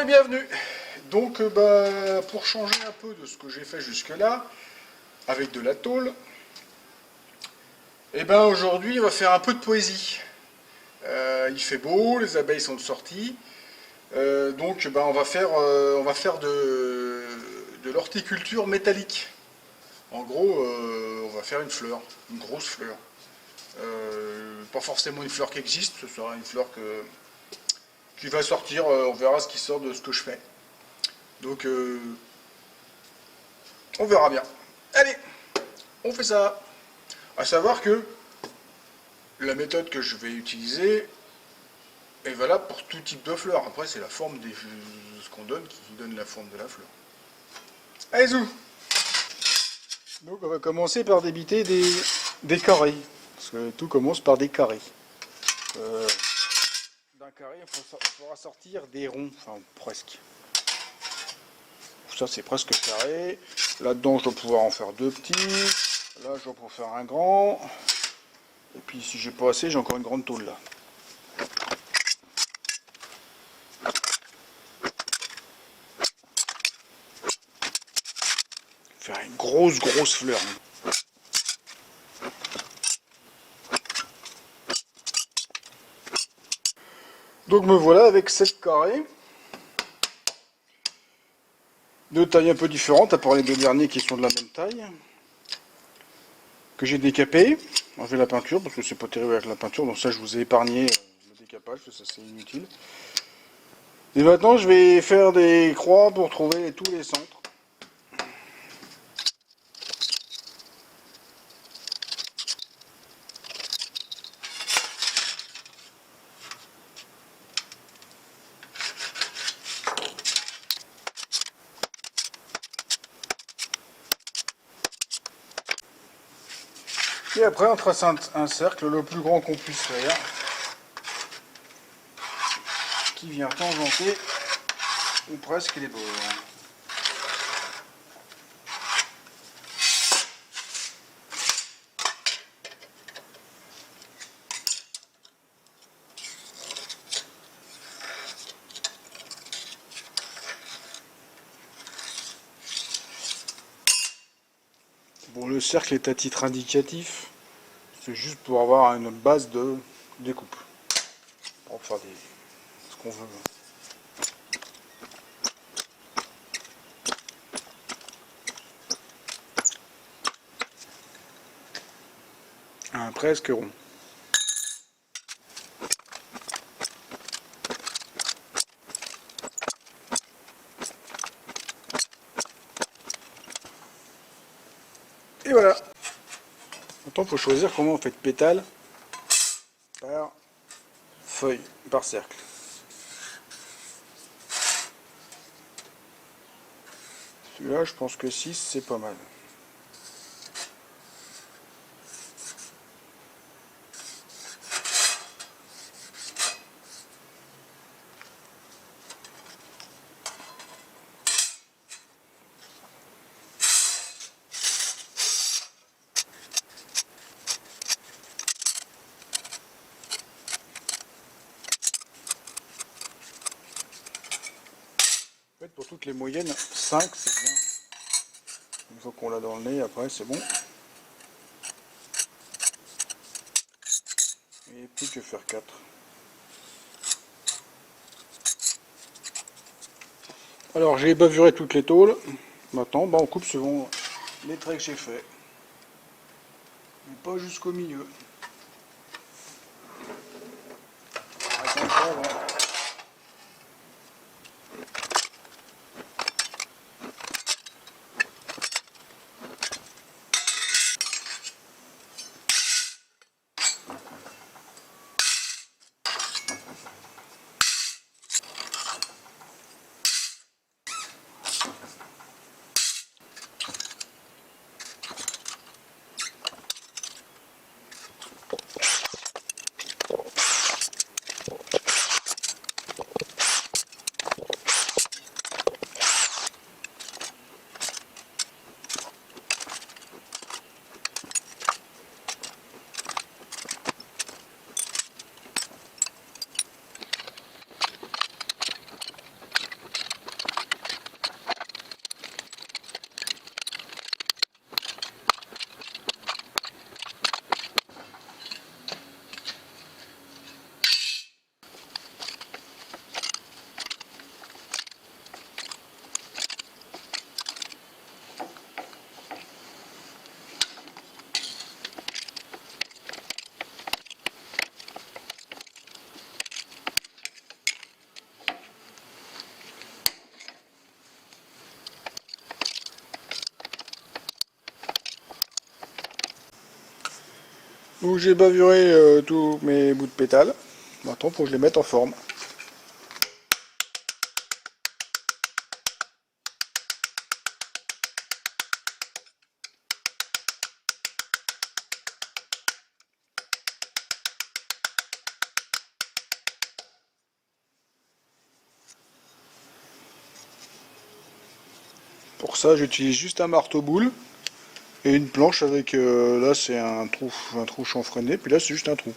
et bienvenue. Donc pour changer un peu de ce que j'ai fait jusque là, avec de la tôle, aujourd'hui on va faire un peu de poésie. Il fait beau, les abeilles sont de sortie, on va faire de l'horticulture métallique. En gros, on va faire une fleur, une grosse fleur. Pas forcément une fleur qui existe, ce sera une fleur qui va sortir, on verra ce qui sort de ce que je fais. Donc on verra bien. Allez, on fait ça. À savoir que la méthode que je vais utiliser est valable pour tout type de fleurs. Après, c'est la forme de ce qu'on donne qui donne la forme de la fleur. Allez, zou. Donc on va commencer par débiter des carrés. Parce que tout commence par des carrés. D'un carré, il faudra sortir des ronds. Enfin, presque. Ça, c'est presque carré. Là-dedans, je dois pouvoir en faire deux petits. Là, je dois pouvoir faire un grand. Et puis, si j'ai pas assez, j'ai encore une grande tôle là. Faire une grosse fleur. Donc me voilà avec 7 carrés. De tailles un peu différentes, à part les deux derniers qui sont de la même taille. Que j'ai décapé. Enlever la peinture, parce que c'est pas terrible avec la peinture. Donc ça, je vous ai épargné le décapage, parce que ça c'est inutile. Et maintenant, je vais faire des croix pour trouver tous les centres. Et après, on trace un cercle le plus grand qu'on puisse faire, qui vient tangenter, ou presque, les bords. Bon, le cercle est à titre indicatif, c'est juste pour avoir une base de découpe, pour faire ce qu'on veut. Un presque rond. Et voilà. Maintenant, il faut choisir comment on fait de pétales par feuille, par cercle. Celui-là, je pense que 6, c'est pas mal. En fait, pour toutes les moyennes, 5 c'est bien. Une fois qu'on l'a dans le nez, après c'est bon. Et plus que faire 4. Alors j'ai bavuré toutes les tôles. Maintenant, on coupe selon les traits que j'ai fait. Mais pas jusqu'au milieu. Attention, Donc j'ai bavuré tous mes bouts de pétales. Maintenant, il faut que je les mette en forme. Pour ça, j'utilise juste un marteau-boule et une planche avec, là c'est un trou chanfreiné, puis là c'est juste un trou.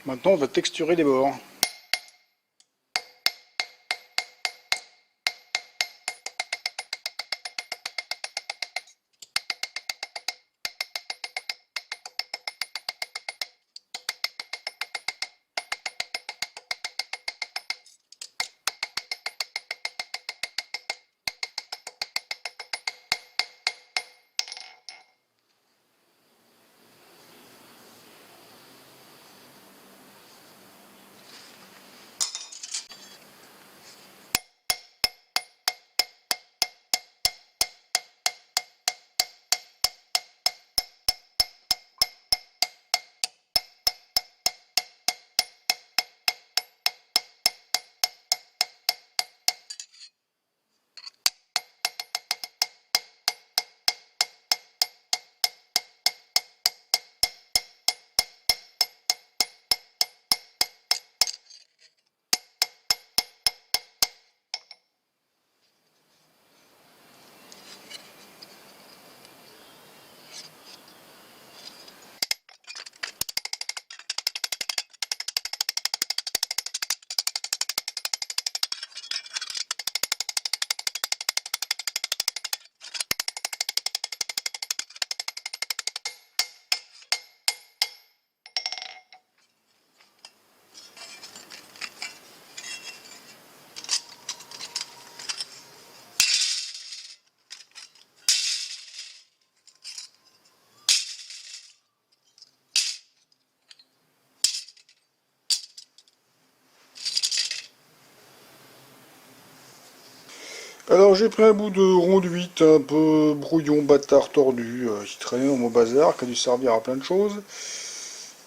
Maintenant on va texturer les bords. Alors j'ai pris un bout de rond de 8, un peu brouillon, bâtard, tordu, qui traînait dans mon bazar, qui a dû servir à plein de choses.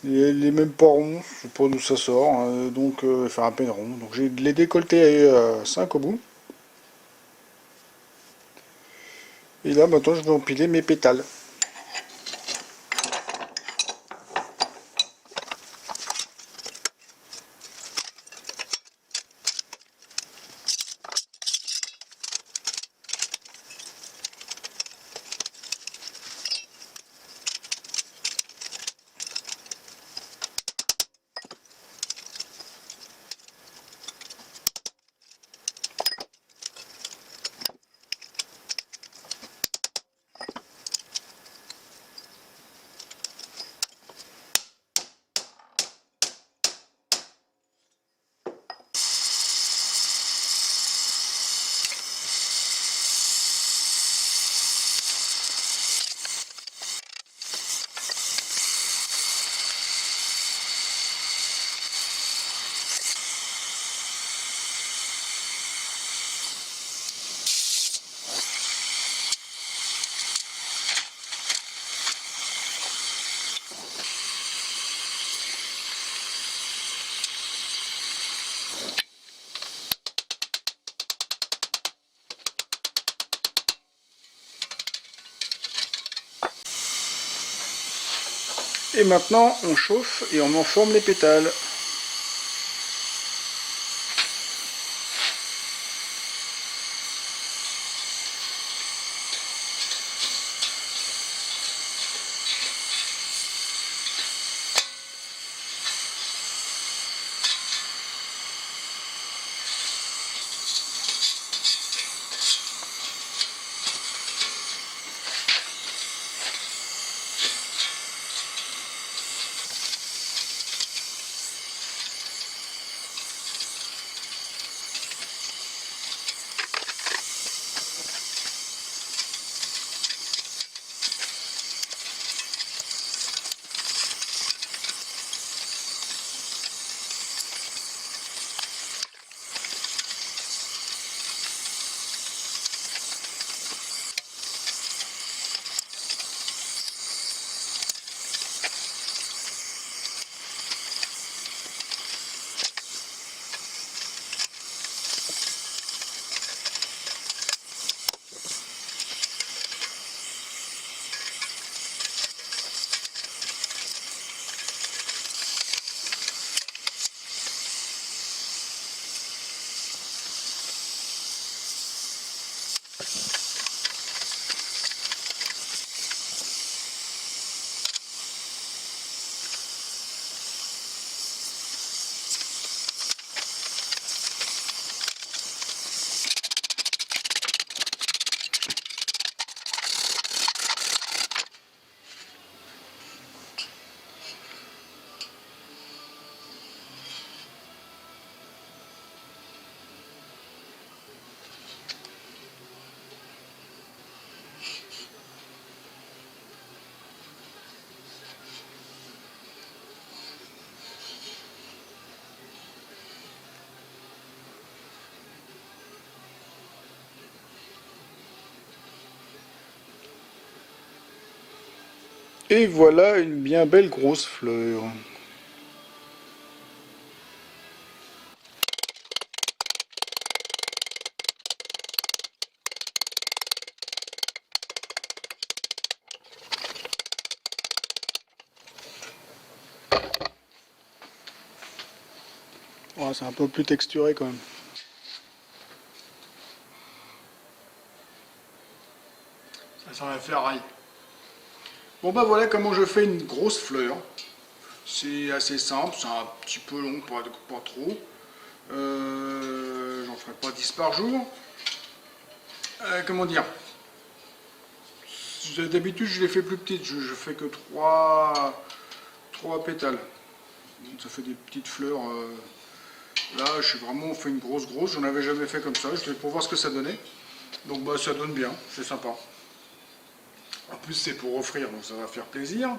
Il est même pas rond, je sais pas d'où ça sort, hein, donc enfin à peine rond. Donc j'ai les décolletés à 5 au bout. Et là maintenant je vais empiler mes pétales. Et maintenant on chauffe et on en forme les pétales. Et voilà une bien belle grosse fleur. Oh, c'est un peu plus texturé quand même. Ça sent la ferraille. Bon bah voilà comment je fais une grosse fleur. C'est assez simple, c'est un petit peu long, pas trop. J'en ferai pas 10 par jour. Comment dire? D'habitude je les fais plus petites, je fais que 3 pétales. Donc, ça fait des petites fleurs. Là je suis vraiment fait une grosse, j'en avais jamais fait comme ça, je vais pour voir ce que ça donnait. Donc bah ça donne bien, c'est sympa. En plus c'est pour offrir, donc ça va faire plaisir.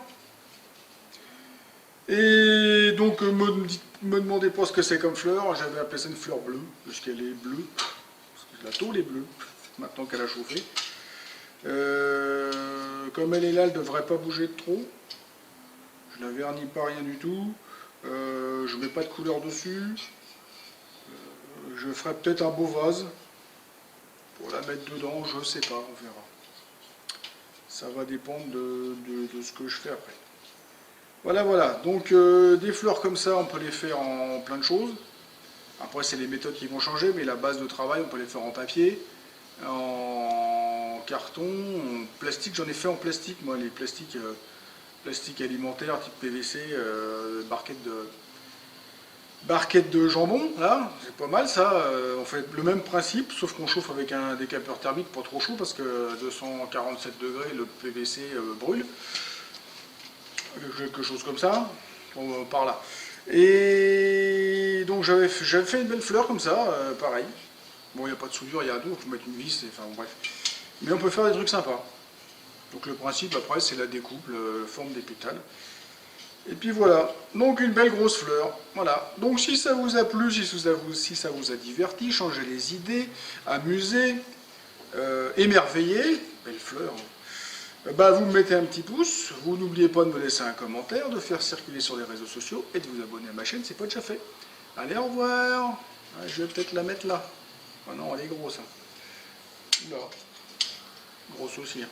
Et donc me demandez pas ce que c'est comme fleur, j'avais appelé ça une fleur bleue, parce qu'elle est bleue, parce que la tôle est bleue, maintenant qu'elle a chauffé. Comme elle est là, elle ne devrait pas bouger de trop. Je la vernis pas rien du tout. Je mets pas de couleur dessus. Je ferai peut-être un beau vase pour la mettre dedans, je sais pas, on verra. Ça va dépendre de ce que je fais après. Voilà, voilà. Donc des fleurs comme ça, on peut les faire en plein de choses. Après, c'est les méthodes qui vont changer, mais la base de travail, on peut les faire en papier, en carton, en plastique. J'en ai fait en plastique, moi, les plastiques, plastiques alimentaires type PVC, barquette de jambon, là, c'est pas mal ça. On fait le même principe, sauf qu'on chauffe avec un décapeur thermique pas trop chaud, parce que 247 degrés, le PVC brûle. Quelque chose comme ça, par là. Et donc j'avais fait une belle fleur comme ça, pareil. Bon, il n'y a pas de soudure, il y a un dos, il faut mettre une vis, enfin bref. Mais on peut faire des trucs sympas. Donc le principe après c'est la découpe, la forme des pétales. Et puis voilà, donc une belle grosse fleur. Voilà, donc si ça vous a plu, si ça vous a diverti, changé les idées, amusé, émerveillé, belle fleur, bah, vous me mettez un petit pouce, vous n'oubliez pas de me laisser un commentaire, de faire circuler sur les réseaux sociaux et de vous abonner à ma chaîne, c'est pas déjà fait. Allez, au revoir. Ah, je vais peut-être la mettre là. Ah non, elle est grosse. Hein. Là. Grosse aussi. Hein.